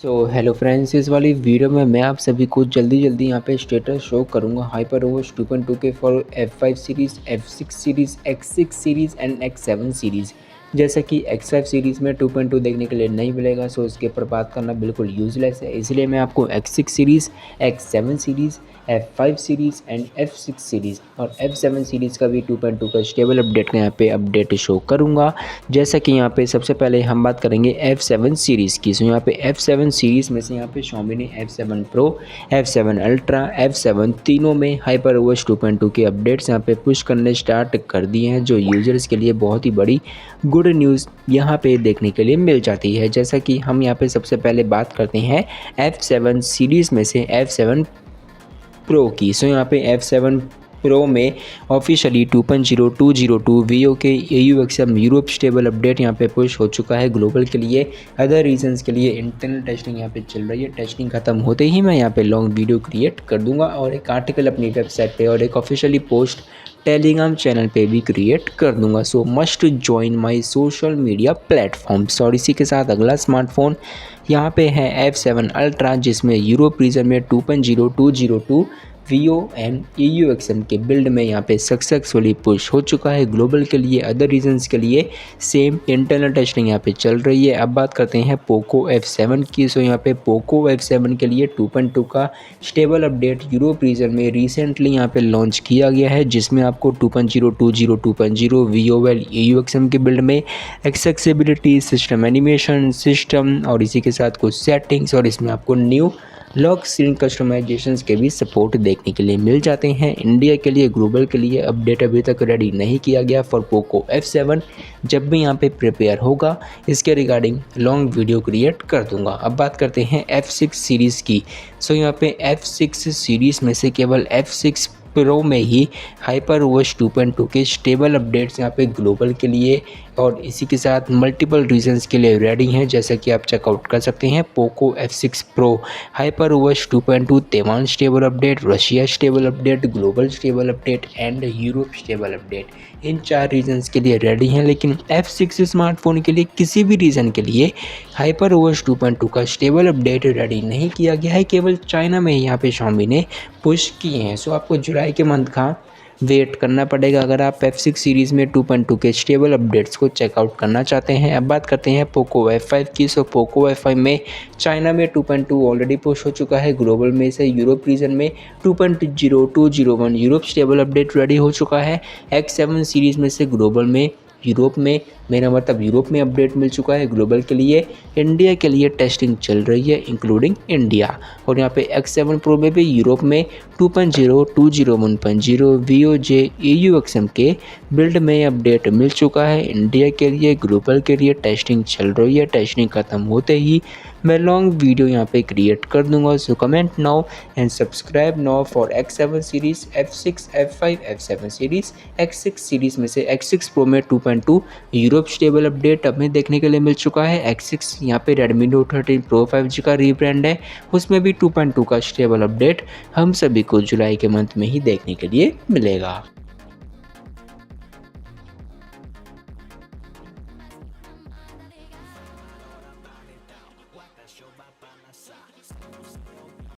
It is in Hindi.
हेलो फ्रेंड्स, इस वाली वीडियो में मैं आप सभी को जल्दी यहाँ पे स्टेटस शो करूंगा HyperOS 2.2 के for F5 series, F6 series, X6 series and X7 series. जैसा कि X5 सीरीज़ में 2.2 देखने के लिए नहीं मिलेगा, सो इसके ऊपर बात करना बिल्कुल यूजलेस है। इसलिए मैं आपको X6 series, X7 series, F5 series and F6 series और F7 सीरीज़ का भी 2.2 का स्टेबल अपडेट का यहाँ पे अपडेट शो करूँगा। जैसा कि यहाँ पे सबसे पहले हम बात करेंगे F7 सीरीज़ की। सो यहाँ पे F7 सीरीज़ में से यहाँ पे Xiaomi ने F7 Pro, F7 Ultra, F7 तीनों में HyperOS 2.2 के अपडेट्स यहाँ पे पुश करने स्टार्ट कर दिए हैं, जो यूज़र्स के लिए बहुत ही बड़ी गुड न्यूज़ यहाँ पे देखने के लिए मिल जाती है। जैसा कि हम यहाँ पे सबसे पहले बात करते हैं F7 सीरीज़ में से F7 प्रो की। सो यहाँ पे F7 प्रो में ऑफिशियली 2.0202 वीओ के AUXM यूरोप स्टेबल अपडेट यहाँ पे पुश हो चुका है ग्लोबल के लिए। अदर रीजंस के लिए इंटरनल टेस्टिंग यहाँ पे चल रही है। टेस्टिंग खत्म होते ही मैं यहाँ पे लॉन्ग वीडियो क्रिएट कर दूंगा और एक आर्टिकल अपनी वेबसाइट पे और एक ऑफिशियली पोस्ट टेलीग्राम चैनल पे भी क्रिएट कर दूंगा। सो must join my social media platforms. और इसी के साथ अगला स्मार्टफोन यहाँ पे है F7 अल्ट्रा, जिसमें यूरोप रीजन में 2.0202 वीओ एंड AUXM के बिल्ड में यहाँ पे सक्सेसफुली पुश हो चुका है ग्लोबल के लिए। अदर रीजंस के लिए सेम इंटरनल टेस्टिंग यहाँ पे चल रही है। अब बात करते हैं पोको F7 की। सो यहाँ पे पोको F7 के लिए 2.2 का स्टेबल अपडेट यूरोप रीजन में रिसेंटली यहाँ पे लॉन्च किया गया है, जिसमें आपको 2.020.0 वीओएल AUXM के बिल्ड में एक्सेसिबिलिटी, सिस्टम एनिमेशन सिस्टम और इसी के साथ कुछ सेटिंग्स और इसमें आपको न्यू लॉक स्क्रीन कस्टमाइजेशंस के भी सपोर्ट देखने के लिए मिल जाते हैं। इंडिया के लिए, ग्लोबल के लिए अपडेट अभी तक रेडी नहीं किया गया फॉर पोको F7। जब भी यहाँ पे प्रिपेयर होगा इसके रिगार्डिंग लॉन्ग वीडियो क्रिएट कर दूंगा। अब बात करते हैं F6 सीरीज़ की। सो यहाँ पे F6 सीरीज़ में से केवल F6 प्रो में ही HyperOS 2.2 के स्टेबल अपडेट्स यहाँ पे ग्लोबल के लिए और इसी के साथ मल्टीपल रीजंस के लिए रेडी हैं। जैसा कि आप चेकआउट कर सकते हैं Poco F6 pro, HyperOS 2.2 Taiwan stable update, Russia stable update, global stable update and Europe stable update. In 4 reasons के लिए रेडी हैं। लेकिन F6 स्मार्टफोन के लिए किसी भी रीज़न के लिए HyperOS 2.2 का स्टेबल अपडेट रेडी नहीं किया गया है। केवल चाइना में यहाँ पे Xiaomi ने पुश किए हैं। सो आपको जुलाई के मंथ का वेट करना पड़ेगा अगर आप F6 सीरीज़ में 2.2 के स्टेबल अपडेट्स को चेकआउट करना चाहते हैं। अब बात करते हैं पोको F5 की। सो पोको F5 में चाइना में 2.2 ऑलरेडी पुश हो चुका है। ग्लोबल में से यूरोप रीजन में 2.0201 यूरोप स्टेबल अपडेट रेडी हो चुका है। X7 सीरीज़ में से ग्लोबल में, यूरोप में, मेरा मतलब यूरोप में अपडेट मिल चुका है। ग्लोबल के लिए, इंडिया के लिए टेस्टिंग चल रही है इंक्लूडिंग इंडिया। और यहाँ पे X7 प्रो में भी यूरोप में 2.020.0 वीओजे AUXM के बिल्ड में अपडेट मिल चुका है। इंडिया के लिए, ग्लोबल के लिए टेस्टिंग चल रही है। टेस्टिंग खत्म होते ही मैं लॉन्ग वीडियो यहाँ पे क्रिएट कर दूंगा। So comment now and subscribe now for X7 series, F6, F5, F7 series, X6 series में से X6 प्रो में 2.2 यूरोप स्टेबल अपडेट हमें देखने के लिए मिल चुका है। X6 यहाँ पे Redmi Note 13 Pro 5G का रीब्रांड है, उसमें भी 2.2 का स्टेबल अपडेट हम सभी को जुलाई के मंथ में ही देखने के लिए मिलेगा।